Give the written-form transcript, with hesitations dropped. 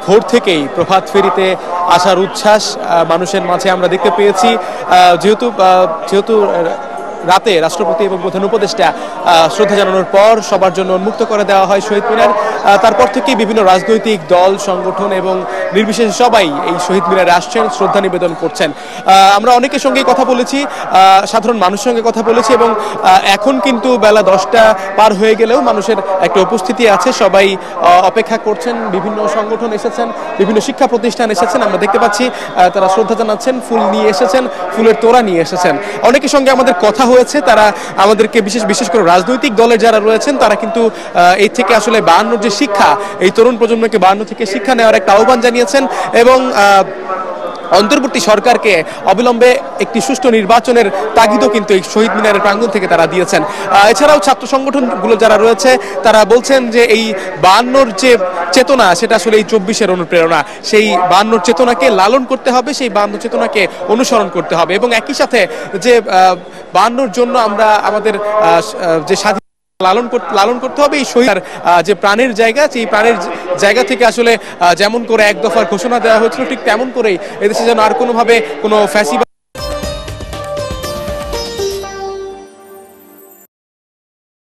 ভোর থেকেই প্রভাত ফেরিতে আসার উচ্ছ্বাস মানুষের মাঝে আমরা দেখতে পেয়েছি। যেহেতু রাতে রাষ্ট্রপতি এবং প্রধান উপদেষ্টা শ্রদ্ধা জানানোর পর সবার জন্য উন্মুক্ত করে দেওয়া হয় শহীদ মিনার। তারপর থেকেই বিভিন্ন রাজনৈতিক দল, সংগঠন এবং নির্বিশেষে সবাই এই শহীদ মিনারে আসছেন, শ্রদ্ধা নিবেদন করছেন। আমরা অনেকের সঙ্গেই কথা বলেছি, সাধারণ মানুষের সঙ্গে কথা বলেছি এবং এখন কিন্তু বেলা 10টা পার হয়ে গেলেও মানুষের একটা উপস্থিতি আছে, সবাই অপেক্ষা করছেন। বিভিন্ন সংগঠন এসেছেন, বিভিন্ন শিক্ষা প্রতিষ্ঠান এসেছেন, আমরা দেখতে পাচ্ছি তারা শ্রদ্ধা জানাচ্ছেন, ফুল নিয়ে এসেছেন, ফুলের তোড়া নিয়ে এসেছেন। অনেকের সঙ্গে আমাদের কথা হয়েছে, তারা আমাদেরকে বিশেষ করে রাজনৈতিক দলের যারা রয়েছেন তারা কিন্তু এই থেকে আসলে 52 যে শিক্ষা, এই তরুণ প্রজন্মকে 52 থেকে শিক্ষা নেওয়ার একটা আহ্বান জানিয়েছেন এবং অন্তর্বর্তী সরকারকে অবিলম্বে একটি সুষ্ঠু নির্বাচনের তাগিদও কিন্তু এই শহীদ মিনারের প্রাঙ্গণ থেকে তারা দিয়েছেন। এছাড়াও ছাত্র সংগঠনগুলো যারা রয়েছে তারা বলছেন যে এই 52 যে চেতনা, সেটা আসলে এই 24-এর অনুপ্রেরণা। সেই 52 চেতনাকে লালন করতে হবে, সেই 52 চেতনাকে অনুসরণ করতে হবে এবং একই সাথে যে 52 জন্য আমরা আমাদের যে লালন করতে হবে এই শহীদ যে প্রাণের জায়গা, সেই প্রাণের জায়গা থেকে আসলে যেমন করে এক দফার ঘোষণা দেওয়া হয়েছিল ঠিক তেমন করেই এদেশে যেন আর কোনোভাবে কোনো ফ্যাসিবাদ